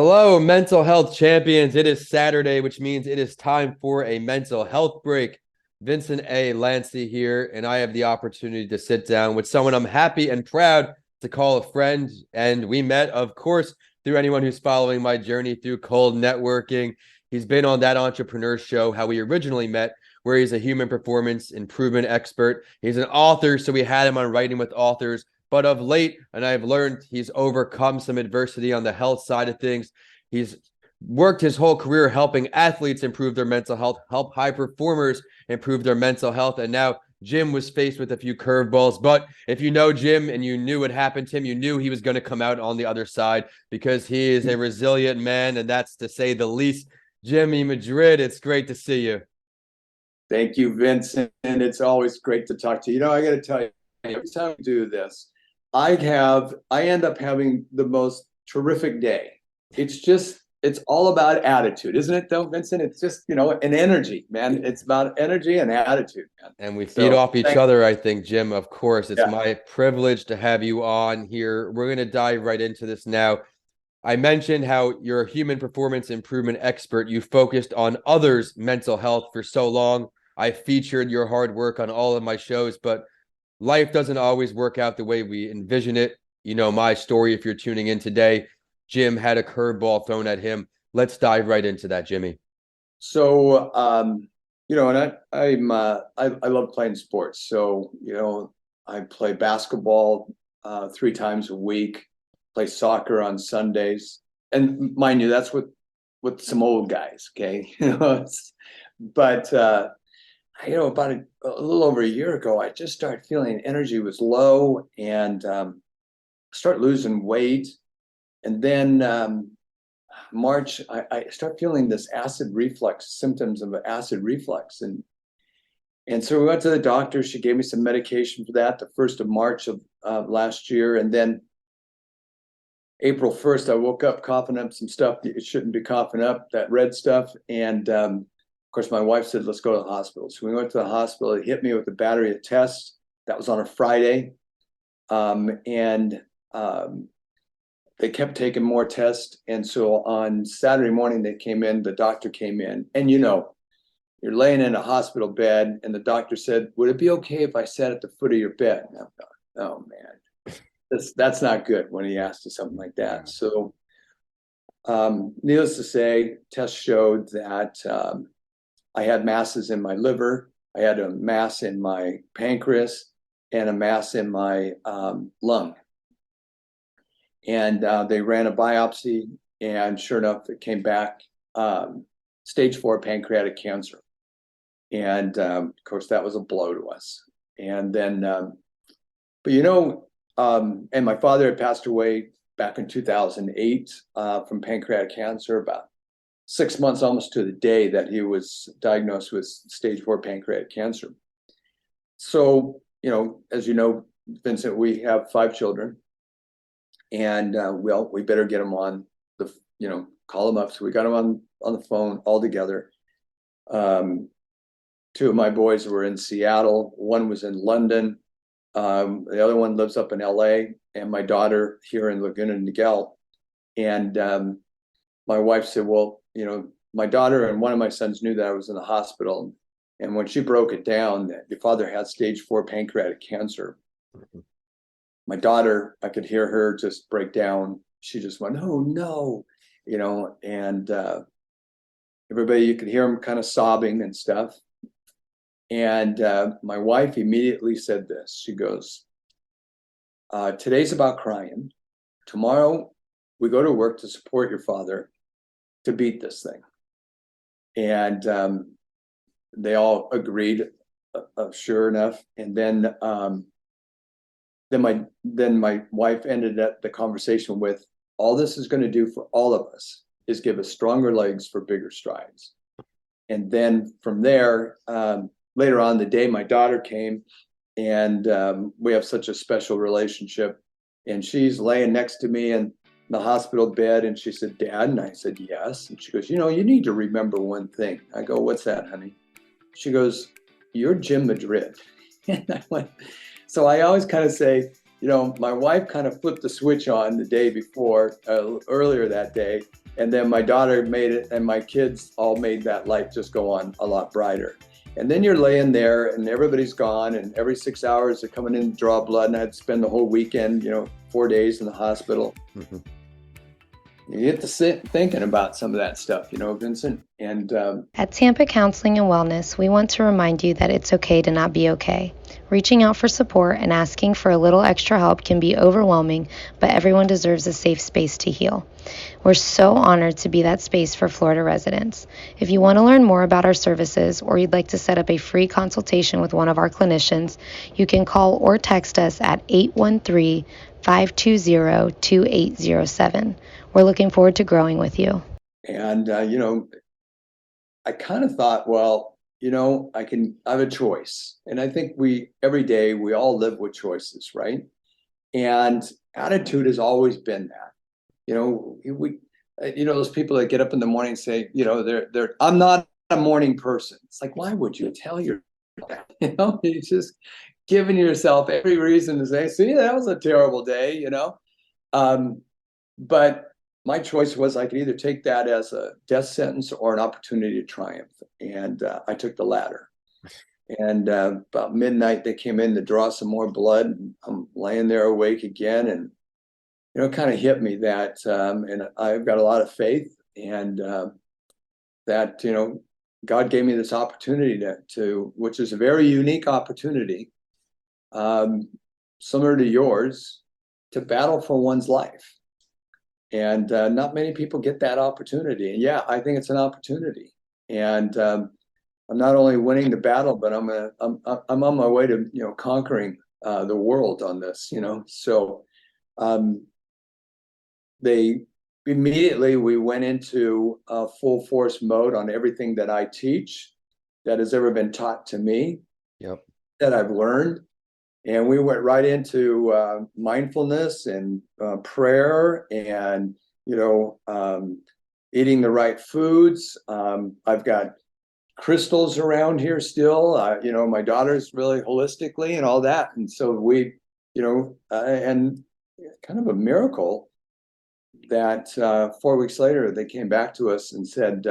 Hello, mental health champions. It is Saturday, which means it is time for a mental health break. Vincent A. Lancey here, and I have the opportunity to sit down with someone I'm happy and proud to call a friend. And we met, of course, through anyone who's following my journey through cold networking. He's been on That Entrepreneur Show, how we originally met, where he's a human performance improvement expert. He's an author, so we had him on Writing with Authors. But of late, and I've learned he's overcome some adversity on the health side of things. He's worked his whole career helping athletes improve their mental health, help high performers improve their mental health. And now Jim was faced with a few curveballs. But if you know Jim and you knew what happened to him, you knew he was going to come out on the other side because he is a resilient man, and that's to say the least. Jimmy Madrid, it's great to see you. Thank you, Vincent. It's always great to talk to you. I got to tell you, every time we do this, I end up having the most terrific day. It's all about attitude, isn't it though, Vincent? It's just, an energy, man. It's about energy and attitude, man. And we feed off each other, I think, Jim. Of course, it's my privilege to have you on here. We're going to dive right into this now. I mentioned how you're a human performance improvement expert. You focused on others' mental health for so long. I featured your hard work on all of my shows, but life doesn't always work out the way we envision it. You know my story if you're tuning in today. Jim had a curveball thrown at him. Let's dive right into that, Jimmy. So, and I love playing sports. So, I play basketball 3 times a week, play soccer on Sundays. And mind you, that's with some old guys, okay? But about a little over a year ago, I just started feeling energy was low and start losing weight. And then March, I start feeling this acid reflux, symptoms of acid reflux. And so we went to the doctor. She gave me some medication for that the 1st of March of last year. And then April 1st, I woke up coughing up some stuff that it shouldn't be coughing up, that red stuff. And of course, my wife said, let's go to the hospital. So we went to the hospital. It hit me with a battery of tests. That was on a Friday. They kept taking more tests. And so on Saturday morning, the doctor came in. And you're laying in a hospital bed, and the doctor said, would it be okay if I sat at the foot of your bed? And I'm going, oh, man, that's not good when he asked you something like that. So needless to say, tests showed that I had masses in my liver. I had a mass in my pancreas and a mass in my lung. And they ran a biopsy, and sure enough, it came back stage 4 pancreatic cancer. And of course, that was a blow to us. And then, and my father had passed away back in 2008 from pancreatic cancer, about 6 months almost to the day that he was diagnosed with stage 4 pancreatic cancer. So, as you know, Vincent, we have 5 children. And we better get them on call them up. So we got them on the phone all together. 2 of my boys were in Seattle. 1 was in London. The other one lives up in LA, and my daughter here in Laguna Niguel. And my wife said, well, my daughter and one of my sons knew that I was in the hospital. And when she broke it down that your father had stage 4 pancreatic cancer, my daughter, I could hear her just break down. She just went, oh, no, and everybody, you could hear them kind of sobbing and stuff. And my wife immediately said this. She goes, today's about crying. Tomorrow, we go to work to support your father to beat this thing. And they all agreed, sure enough. And then my wife ended up the conversation with, all this is going to do for all of us is give us stronger legs for bigger strides. And then from there, later on the day, my daughter came, and we have such a special relationship. And she's laying next to me in the hospital bed, and she said, Dad, and I said, yes. And she goes, you need to remember one thing. I go, what's that, honey? She goes, you're Jim Madrid. And I went, so I always kind of say, my wife kind of flipped the switch on the day before, earlier that day. And then my daughter made it, and my kids all made that light just go on a lot brighter. And then you're laying there and everybody's gone, and every 6 hours they're coming in to draw blood, and I had to spend the whole weekend, 4 days in the hospital. Mm-hmm. You get to sit thinking about some of that stuff, Vincent. And at Tampa Counseling and Wellness, we want to remind you that it's okay to not be okay. Reaching out for support and asking for a little extra help can be overwhelming, but everyone deserves a safe space to heal. We're so honored to be that space for Florida residents. If you want to learn more about our services, or you'd like to set up a free consultation with one of our clinicians, you can call or text us at 813-520-2807. We're looking forward to growing with you. And, I kind of thought, well, I have a choice. And I think every day we all live with choices, right? And attitude has always been that. Those people that get up in the morning and say, I'm not a morning person. It's like, why would you tell your that? You're just giving yourself every reason to say, see, that was a terrible day, but my choice was I could either take that as a death sentence or an opportunity to triumph. And I took the latter. And about midnight, they came in to draw some more blood. And I'm laying there awake again. And, it kind of hit me that, and I've got a lot of faith, and that, God gave me this opportunity to which is a very unique opportunity, similar to yours, to battle for one's life. And not many people get that opportunity. And yeah, I think it's an opportunity. And I'm not only winning the battle, but I'm on my way to conquering the world on this. So we went into full force mode on everything that I teach, that has ever been taught to me, that I've learned. And we went right into mindfulness and prayer and, eating the right foods. I've got crystals around here still. My daughter's really holistically and all that. And so we, and kind of a miracle that 4 weeks later, they came back to us and said,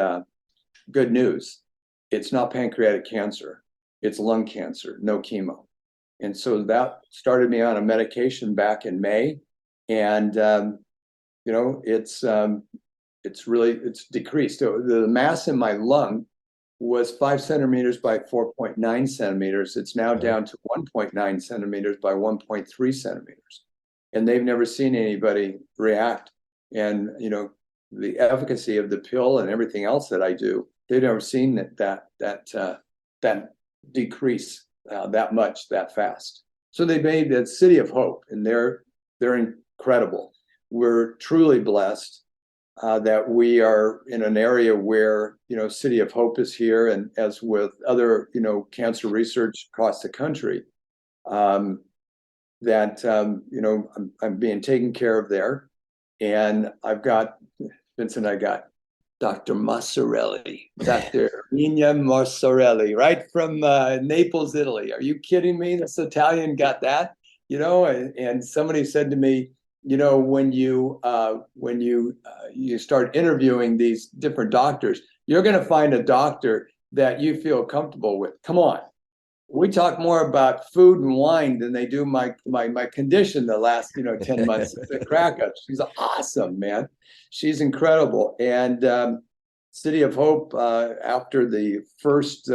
good news. It's not pancreatic cancer. It's lung cancer, no chemo. And so that started me on a medication back in May, and it's decreased. The mass in my lung was 5 centimeters by 4.9 centimeters. It's now down to 1.9 centimeters by 1.3 centimeters, and they've never seen anybody react. And the efficacy of the pill and everything else that I do, they've never seen that decrease. That much, that fast. So they made that City of Hope, and they're incredible. We're truly blessed that we are in an area where City of Hope is here, and as with other cancer research across the country, that I'm being taken care of there, and I've got Vincent. I got Dr. Massarelli, Dr. Nina Massarelli, right from Naples, Italy. Are you kidding me? This Italian got that, and somebody said to me, when you start interviewing these different doctors, you're going to find a doctor that you feel comfortable with. Come on. We talk more about food and wine than they do my condition the last 10 months. It's a crack up. She's awesome, man. She's incredible. And City of Hope, after the first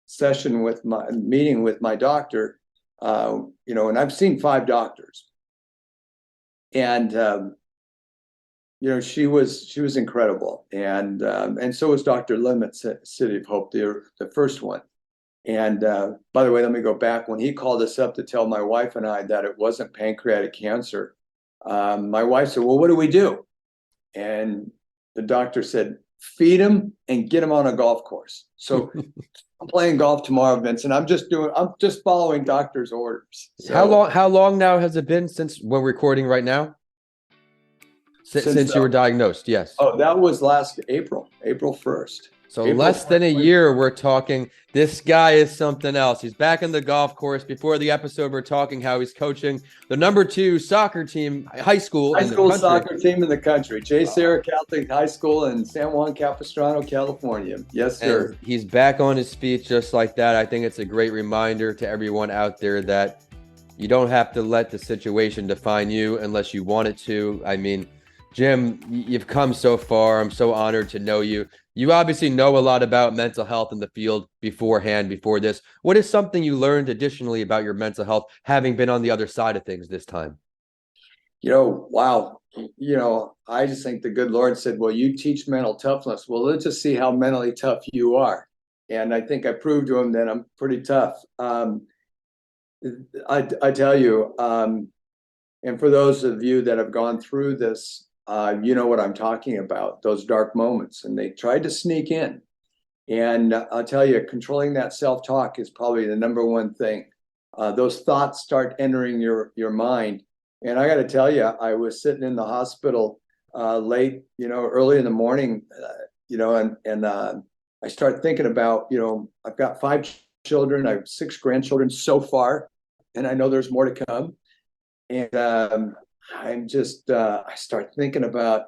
session with my meeting with my doctor, and I've seen 5 doctors, and she was incredible, and so was Dr. Lim at City of Hope, the first one. And by the way, let me go back. When he called us up to tell my wife and I that it wasn't pancreatic cancer, my wife said, well, what do we do? And the doctor said, feed him and get him on a golf course. So I'm playing golf tomorrow, Vincent. I'm just following doctor's orders. So, how long now has it been since we're recording right now? Since you were diagnosed, yes. Oh, that was last April 1st. So April less than a 2020. year, we're talking. This guy is something else. He's back in the golf course. Before the episode, we're talking how he's coaching the #2 soccer team, high school High in the school country. soccer team in the country, J. Sarah Catholic High School in San Juan Capistrano, California. Yes, sir. And he's back on his feet just like that. I think it's a great reminder to everyone out there that you don't have to let the situation define you unless you want it to. I mean, Jim, you've come so far. I'm so honored to know you. You obviously know a lot about mental health in the field beforehand, before this. What is something you learned additionally about your mental health, having been on the other side of things this time? Wow. I just think the good Lord said, well, you teach mental toughness. Well, let's just see how mentally tough you are. And I think I proved to him that I'm pretty tough. I tell you, and for those of you that have gone through this, you know what I'm talking about, those dark moments, and they tried to sneak in. And I'll tell you, controlling that self-talk is probably the number one thing. Those thoughts start entering your mind. And I got to tell you, I was sitting in the hospital late, early in the morning, and I start thinking about, I've got 5 children, I have 6 grandchildren so far, and I know there's more to come. And I start thinking about,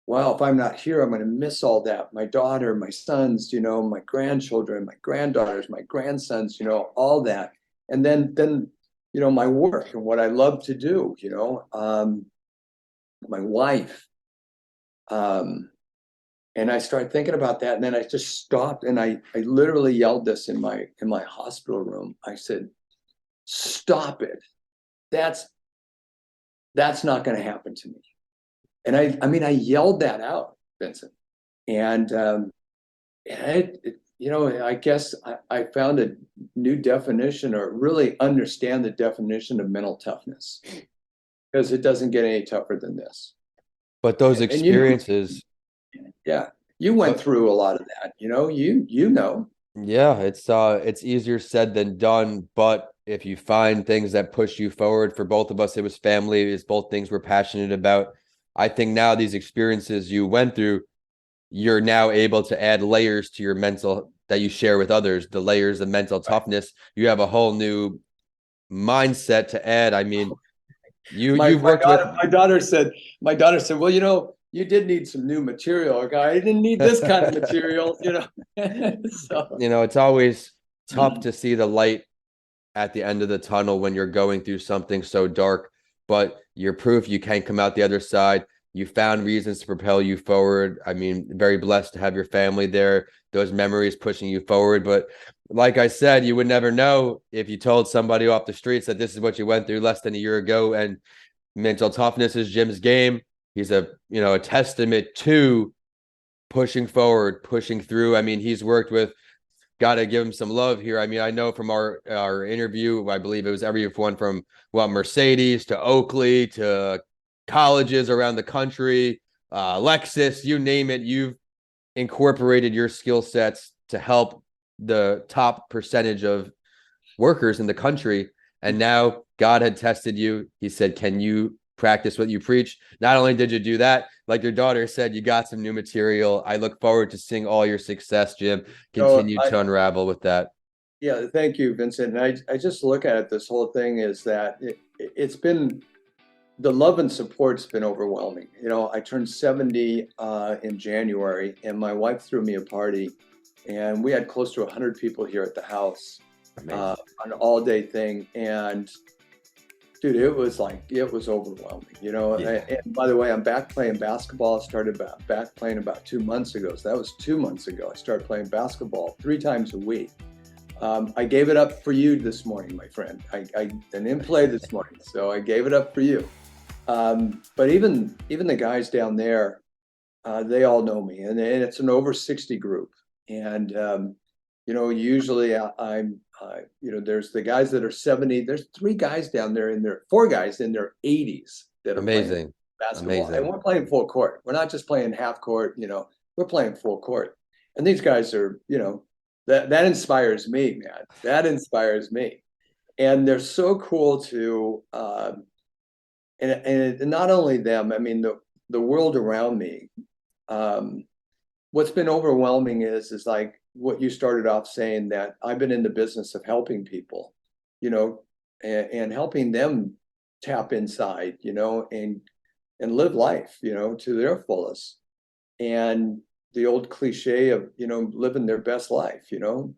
wow, if I'm not here, I'm going to miss all that. My daughter, my sons, my grandchildren, my granddaughters, my grandsons, all that. And then my work and what I love to do, my wife. And I started thinking about that. And then I just stopped and I literally yelled this in my hospital room. I said, stop it. That's not going to happen to me. And I yelled that out, Vincent. And I guess I found a new definition, or really understand the definition of mental toughness, because it doesn't get any tougher than this. But those experiences, you went through a lot of that. You know. yeah, it's easier said than done. But if you find things that push you forward, for both of us, it was family. It's both things we're passionate about. I think now these experiences you went through, you're now able to add layers to your mental that you share with others, the layers of mental toughness. You have a whole new mindset to add. I mean, you've worked with my daughter said, well, you did need some new material, guy. I didn't need this kind of material, So. It's always tough to see the light at the end of the tunnel when you're going through something so dark, but you're proof you can come out the other side. You found reasons to propel you forward. I mean, very blessed to have your family there, those memories pushing you forward. But like I said, you would never know if you told somebody off the streets that this is what you went through less than a year ago. And mental toughness is Jim's game. He's a testament to pushing forward, pushing through. I mean, he's worked with, got to give him some love here. I mean, I know from our interview, I believe it was everyone from Mercedes to Oakley to colleges around the country, Lexus, you name it. You've incorporated your skill sets to help the top percentage of workers in the country. And now God had tested you. He said, can you practice what you preach? Not only did you do that, like your daughter said, you got some new material. I look forward to seeing all your success, Jim. Continue to unravel with that. Yeah, thank you, Vincent. And I just look at it, this whole thing is that it's been, the love and support's been overwhelming. I turned 70 in January, and my wife threw me a party, and we had close to 100 people here at the house, an all-day thing. And dude, it was overwhelming, Yeah. And by the way, I'm back playing basketball. I started back playing about 2 months ago. So that was 2 months ago. I started playing basketball 3 times a week. I gave it up for you this morning, my friend. I didn't play this morning, so I gave it up for you. But even the guys down there, they all know me, and it's an over 60 group. And usually there's the guys that are 70. There's 4 guys in their 80s that are amazing playing basketball. Amazing. And we're playing full court. We're not just playing half court. We're playing full court. And these guys are, that inspires me, man. That inspires me. And they're so cool to, and not only them, I mean, the world around me, what's been overwhelming is like what you started off saying, that I've been in the business of helping people, and helping them tap inside, and live life, to their fullest. And the old cliche of, living their best life, to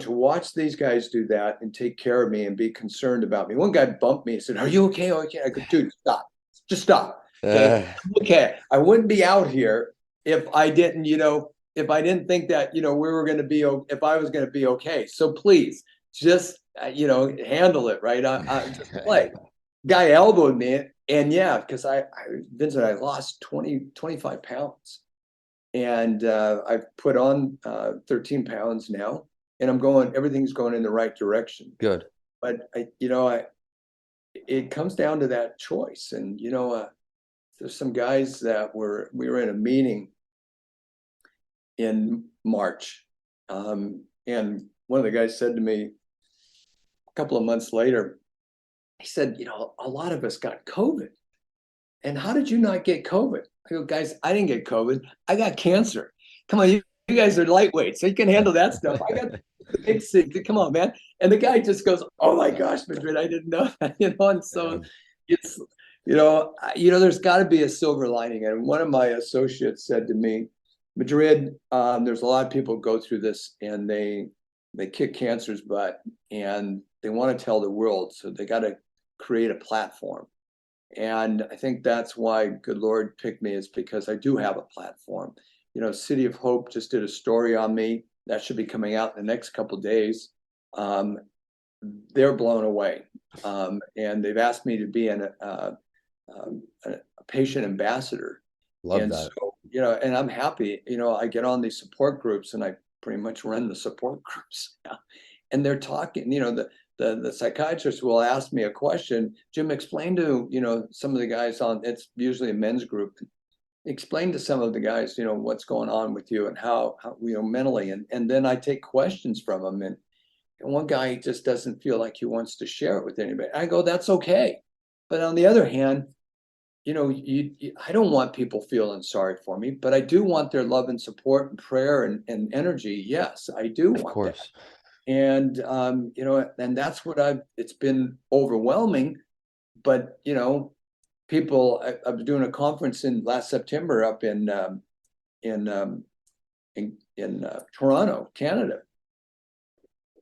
watch these guys do that and take care of me and be concerned about me. One guy bumped me and said, "Are you okay? Okay." I go, "Dude, stop. Just stop." Okay. Okay. I wouldn't be out here if I didn't, think that, we were going to be, if I was going to be okay. So please just, handle it, right? Just play. Guy elbowed me. And yeah, because Vincent, I lost 25 pounds. And I've put on 13 pounds now, and everything's going in the right direction. Good. But it comes down to that choice. And, there's some guys that we were in a meeting in March. And one of the guys said to me a couple of months later, he said, a lot of us got COVID. And how did you not get COVID? I go, "Guys, I didn't get COVID. I got cancer. Come on, you guys are lightweight, so you can handle that stuff. I got the big sick. Come on, man." And the guy just goes, "Oh my gosh, Madrid, I didn't know that." And so it's, there's got to be a silver lining. And one of my associates said to me, "Madrid, there's a lot of people go through this, and they kick cancer's butt, and they want to tell the world, so they got to create a platform." And I think that's why good Lord picked me, is because I do have a platform. City of Hope just did a story on me that should be coming out in the next couple of days. They're blown away, and they've asked me to be a patient ambassador. Love that. So, and I'm happy. I get on these support groups, and I pretty much run the support groups now. And they're talking. The psychiatrist will ask me a question. "Jim, explain to, some of the guys it's usually a men's group, explain to some of the guys, what's going on with you and how mentally." And then I take questions from them. And one guy just doesn't feel like he wants to share it with anybody. I go, "That's okay." But on the other hand, I don't want people feeling sorry for me, but I do want their love and support and prayer and energy. Yes, I do want that. Of course. And, and that's it's been overwhelming, but, people, I was doing a conference in last September up in Toronto, Canada.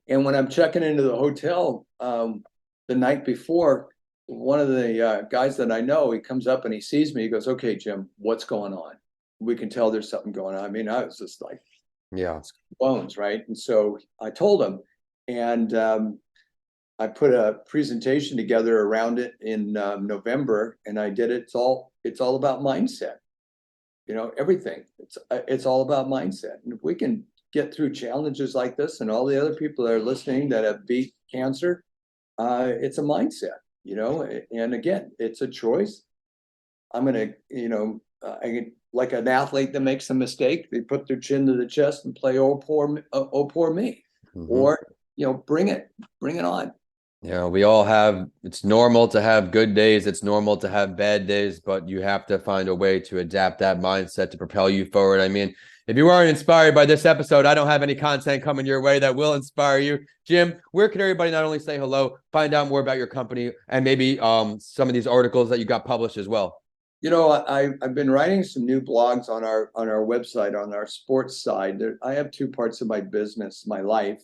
And when I'm checking into the hotel, the night before, one of the guys that I know, he comes up and he sees me. He goes, "Okay, Jim, what's going on?" We can tell there's something going on. I mean, I was just like, yeah, bones, right? And so I told him, and I put a presentation together around it in November, and I did it. It's all about mindset. Everything. It's all about mindset. And if we can get through challenges like this, and all the other people that are listening that have beat cancer, it's a mindset. And again, it's a choice. I'm gonna, like an athlete that makes a mistake, they put their chin to the chest and play "Oh poor me," Mm-hmm. or bring it on. We all it's normal to have good days. It's normal to have bad days, but you have to find a way to adapt that mindset to propel you forward. I mean, if you weren't inspired by this episode, I don't have any content coming your way that will inspire you. Jim, where can everybody not only say hello, find out more about your company, and maybe some of these articles that you got published as well? I've been writing some new blogs on our website, on our sports side. I have two parts of my business, my life.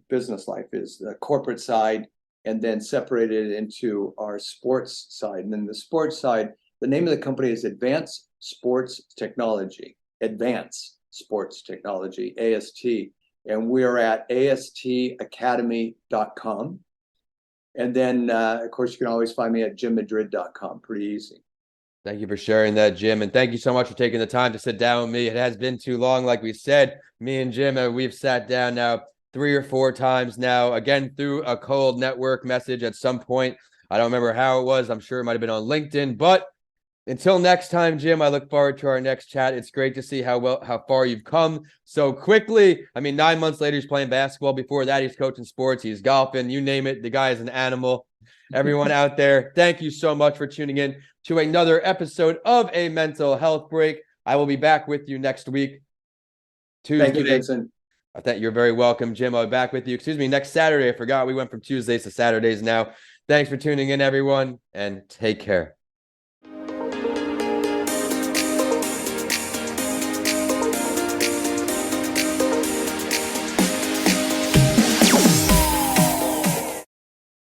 Business life is the corporate side, and then separated into our sports side. And then the sports side, the name of the company is Advanced Sports Technology, AST. And we're at astacademy.com. And then, of course, you can always find me at jimmadrid.com. Pretty easy. Thank you for sharing that, Jim. And thank you so much for taking the time to sit down with me. It has been too long. Like we said, me and Jim, we've sat down now 3 or 4 times now, again, through a cold network message at some point. I don't remember how it was. I'm sure it might have been on LinkedIn. But until next time, Jim, I look forward to our next chat. It's great to see how far you've come so quickly. I mean, 9 months later, he's playing basketball. Before that, he's coaching sports. He's golfing. You name it. The guy is an animal. Everyone out there, thank you so much for tuning in to another episode of A Mental Health Break. I will be back with you next week, Tuesday. Thank you, Vincent. I think you're very welcome, Jim. I'll be back with you. Excuse me, next Saturday. I forgot we went from Tuesdays to Saturdays now. Thanks for tuning in, everyone, and take care.